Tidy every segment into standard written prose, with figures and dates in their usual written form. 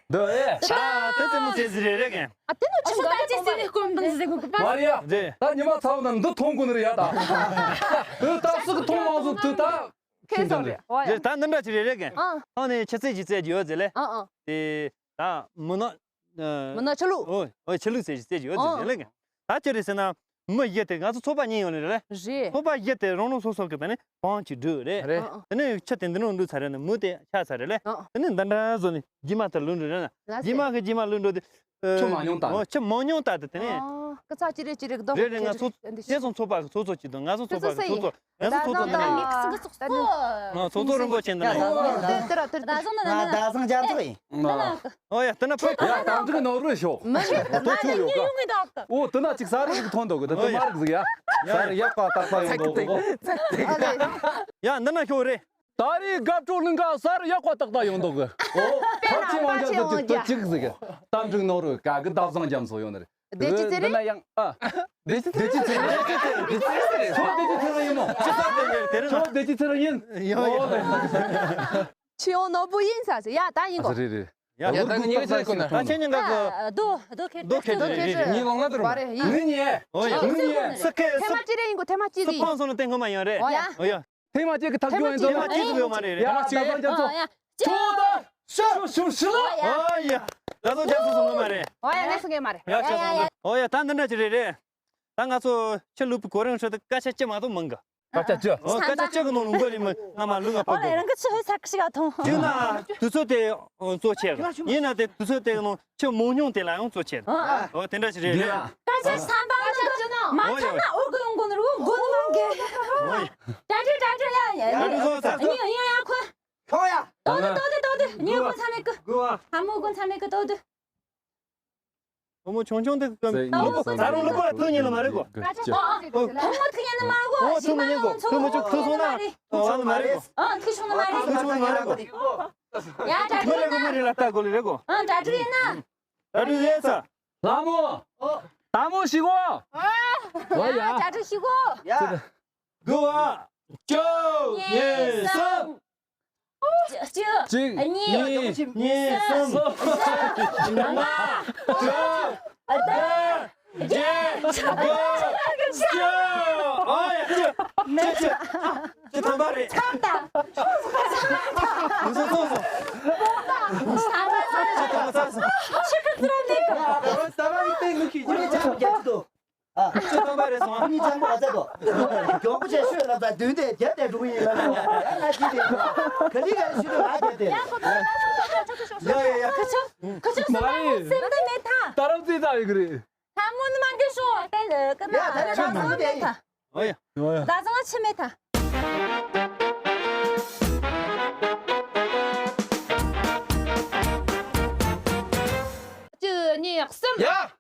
너의 자, 대체 무슨 짓이래? 아, 때는 친구 같이 쓰는 건 말이야. 나 니마 사오는 너 통군을 야다. 너다 쓰고 통마서 너다. 개소리야. 이제 다 넘어 지래게. 아니 채세지세 지어질래? 다 문어 문어 철로. 철로세 지어질래. 다 저리서나 뭐 이게 가서 소바니 오늘래? 지. 소바 이게 로노 소소거든요. 방치 드래. 그래. 근데 쳇된는 온도 사려는 무대 차사래래. 근데 단다존이 지마터 룬르나. 지마가 지마 룬도 좀 많이 온다. 좀 많이 온다 됐더니. 그 차지를 지르고 더. 내가 계속 소바 소소치도 가서 소바 소소. 가서 소소. 소소는 거 챘나. 들어. 나성 잡지. 어야 떠나 빠. 야, 당근 넣으셔. 더 줘요. 오, 떠나 직사를 돈도거든. 또 말이야. 살 약과 딱파요 거. 야, 너나 효래. 다리 갑조는가 살 약과 딱다 용도거. 같이 완전 더 찍으게. 당근 넣으러 가그 다성 잠소 요늘. 돼지들이? 양 돼지들이. 저 돼지들이요. 저 돼지들이요. 치오 너부 인사지. 야, 나 이거. 야, 당근 이거 잘 거나. 나 쟤는가 너 그 니 뭔가 들어. 말해. 너니. 너니. 스케 테마찌레 인고 테마찌리. 스폰서는 땡거 많이 하래. 어야. 테마지 그 탁교에서 테마찌도 말이래. 야, 다성 잠소. 야. 좋다. 쇼쇼쇼. 어야. 나도 잡수 선 말해. 어야, 내 승에 말해. 야, 잡수. 어야, 단단나 지래래. 당 가서 철루프 고령서도 까셨지 마도 뭔가. 맞죠? 까셨지 놓는 거리면 아마 누가 보고. 이런 거 추해 삭시가 통. 유나 두서대 조체. 얘나대 두서대는 저 모뇽 때라용 조체. 된다 지래래. 가서 삼방하잖아. 많잖아. 얼굴 용건으로 원만 게. 짜주야. 이야 콘. 효야. 너도. 니건 삼백 그. 그와 아무건 삼백 그 너도. 어머 총총대 네, 나로 놓고 돈이는 말고. 엄마 그냥은 말고. 돈이고. 그뭐 저 소나. 하는 말이고. 그소나 말이. 그소나 말고. 야, 뭐라고 짜주야. 말이 났다 걸리라고. 짜주야. 나를 위해서. 나무. 나무 쉬고. 뭐야? 짜주시고. 야. 그와 조예성. 지. 아니. 예성. 저 단발이 참다. 무슨 소소 나만 때 느끼지. 우리 참 제도. 저 단발에서 우리 참 맞아도. 경부제 수요라다 되는데 제대 루이라고. 나 집에. 그리가 수요 하게 돼. 야야야 그쵸? 말이. 쌤들 메타. 따라오지다 그래. 한문만 계속. 땡 끝나. 야, 다들 나성은 돼. 메타. 어야 나성은 치메타. 쯔니 약슴. 야.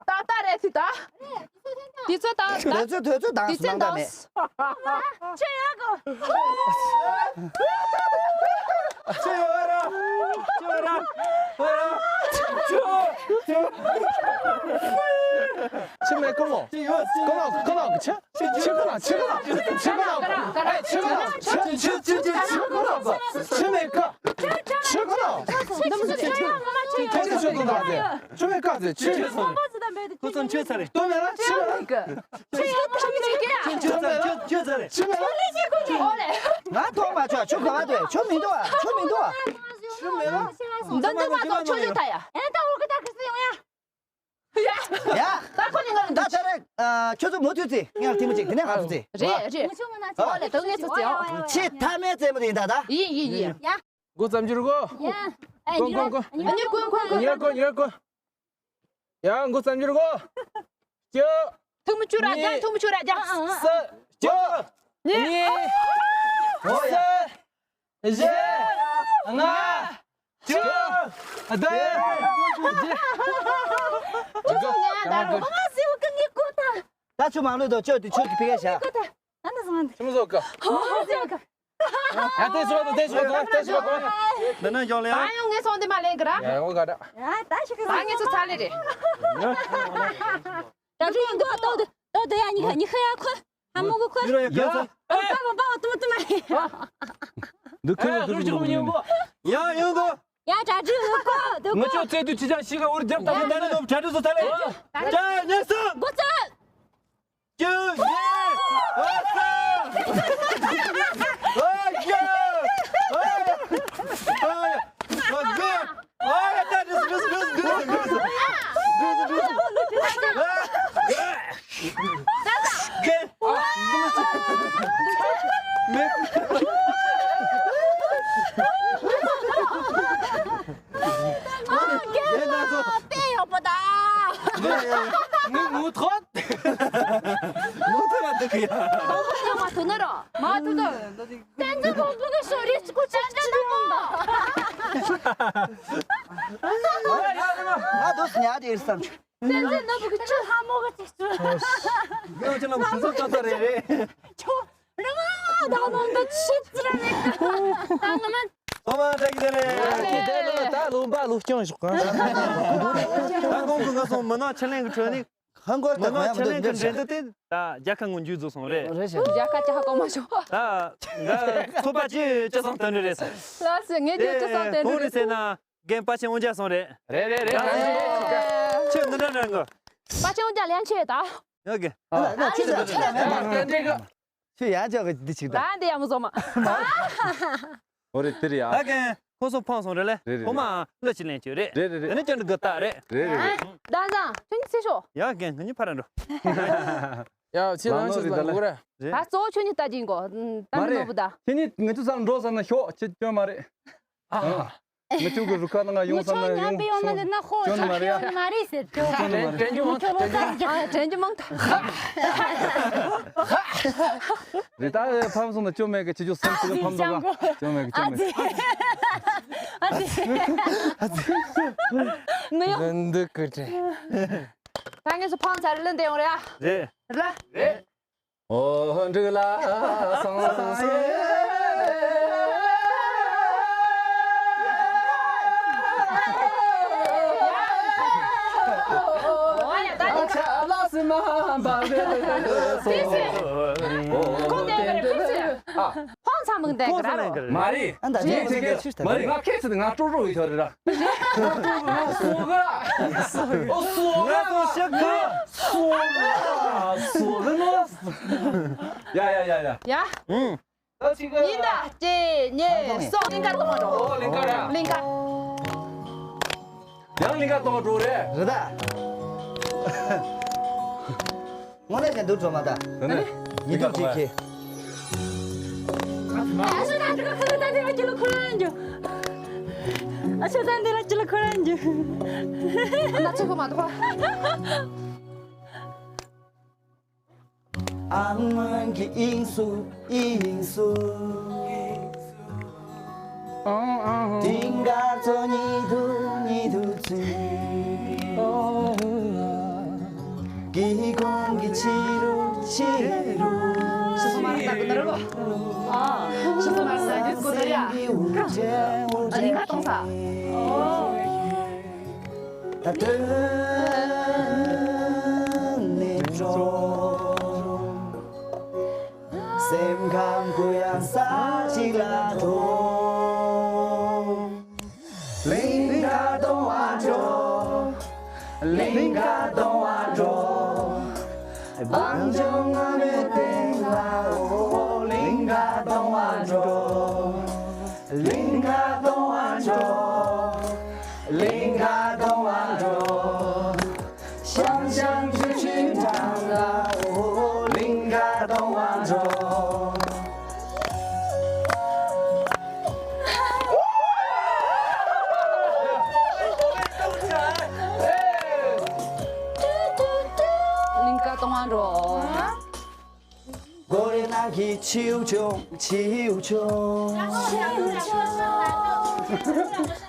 따따래 뒤다. 뒤서다. 더 나. 뒤센 다. 치매 꼬모. 꼬모. 그쵸? 치거나. 치매 까. 치거나. 너무 좋지. 텐트 쳐도 나대. 치매 까지. 그선 최사래 또면은 치매. 최사래 나 도마 줘. 저 가야 돼. 초민도 와. 너도 맞아. 초조타야. 야. 나 저래 저도 못 주지. 그냥 팀지 그냥 가주지. 지. 원래 동네였었죠. 치 탐에 때문에 다다. 이. 고 잠지르고. 꽁꽁꽁. 이럴 거. 야, 고 잠지르고. 저. 통무추라자. 저. 니. 세. 이제. 하나. 네. 나로. 엄마 씨고 끈기 꼬다. 나 주말로도 저기 비게샤. 안돼 좀 무서울까? 야, 대수 봐. 너는 열려. 방에 손대 말래 그라. 야, 이거 가라. 야 다시 그 방에서 살리래. 나중에 이거 너도 야 니가 니 해야 ခွ안 먹을 ခွ 이러야 그래서. 봐봐 뚜마뚜마 너는 그러지 뭐. 야, 영도. 야 자주 넣고 뭐 저 쟤도 진짜 시가 우리 잡다 나는 너 잘해서 달래. 자, 녀석. 보자 쭉. 예. 왔어. 오빠다. 뭐 더? 못하는데 그야. 더 늘어. 마트도. 짠자 공부가 소리 듣고 짠자다 나도 스냐디 일삼. 짠자 너 보고 저 하모가 됐어. 이거 좀 무섭다래. 나는 진짜라니까. 당하면 어머, 자기 전에. 다 롬바 루션 줄까? 한국 가서 문화 챌린지 트레이닝 한국 때 문화 뭐야 챌린지 트레이닝 다 약한 건 주조 손래. 약같이 하고 마셔. 나 소바지 저선 던르래서. 플러스 녀들 저 선대. 보리세나 게임 빠치 혼자 손래. 레레레. 지금 너는 거. 빠치 혼자 렌치다. 여기. 나 진짜这个 去저거 뒤치다. 나한테 야무서마. 우리들이야. 하게 고소 펑 손래. 네네네. 엄마 러치네 줘래. 네네네. 너는 좀 그따래. 레레레. 난장 춘세쇼. 야게 그니 파란로. 야, 지난 시간 그래. 다 소춘이 따진 거. 다른 거보다. 괜히 그 사람 로사는 효 진짜 말해. 아. 그 루카나 무슨 용산나 용. 비 오면 나 호. 전 말이야. 말이 있어. 아, 젠지 멍다. 리다 방송의 좀에게 지주 선수가 판도가 좀에게 좀에. 뭐요? 근데 그래. 방에서 펑 자르는데 우리야. 네. 라. 흔들라 상상에 라스만 펑 사면 돼 그라. 말이 안다. 되게 머리가 캐스는 나 쪼쪼 이더라. 쪼쪼가 소가 나도 시작해. 소가 야야야야. 야. 응. 너 지금 인다. 제 링가 동어로. 링가야. 링가. 양링가 또 줘래. 그다. 오늘 쟤도 좀 하다. 너네 이도 지키. 아주 나 그거 다 내가 줄을 그러는 줄. 아주 다 내가 줄을 그러는 줄. 나 저거 맞아. 악만 기 인수 딩가 저 니두 기공기 치루 저거 말한다 그러고. 아, 저거 말한다 그러야. 링가 동사. 샘 감고양 싸지라도 링가 도와줘 링가 도와줘 방정함에 땡라오 링가 도와줘 링가 도와줘 링가 도와줘 샹샹 주신 장라오 링가 도와줘 링가 동안로. 고래나기 치우종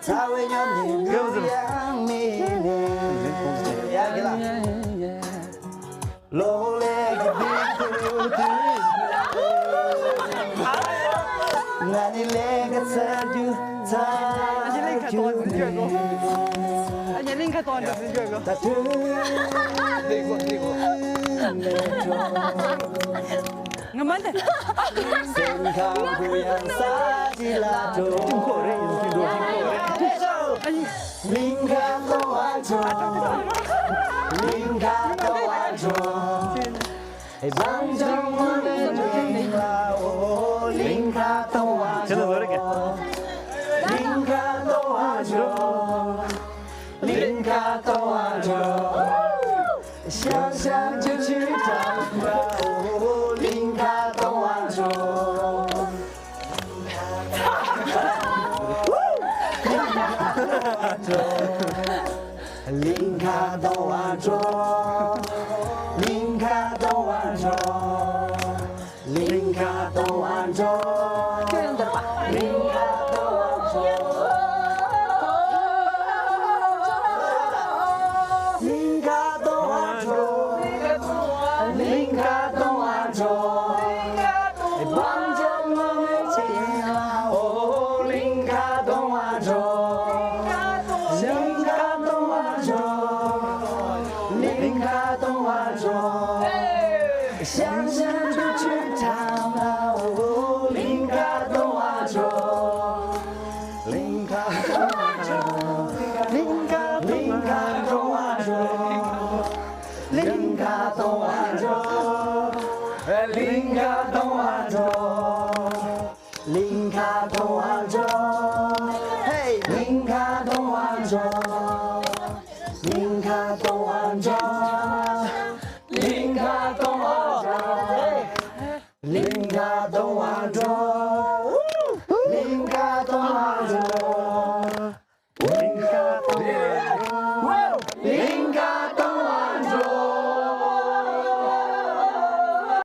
사회년님 양미네 야기라 롤렉이 빅투드 나니 내가 사주 Anh Linh khai toàn được rồi. 다 Ngaman deh. 생각고양 싸질라줘 링가 도와줘 링가 도와줘 방정원을 링라오 링가 도와줘 저는 모르게. 링가 도와줘 링가 도와줘 샹샹 주칠 잡으라오 링가 도와줘 링가 도와줘 링가 도와줘 링가 도와줘 링가 도와줘 링가 도와줘 링가 도와줘 방정망을 지나오 링가 도와줘 링가 도와줘 링가 도와줘 샹샹 빛을 타나오 링가 도와줘 링가 도와줘 링가 도와줘 링가 도와줘 링가 도와줘 링가 도와줘 헤이 링가 도와줘 링가 도와줘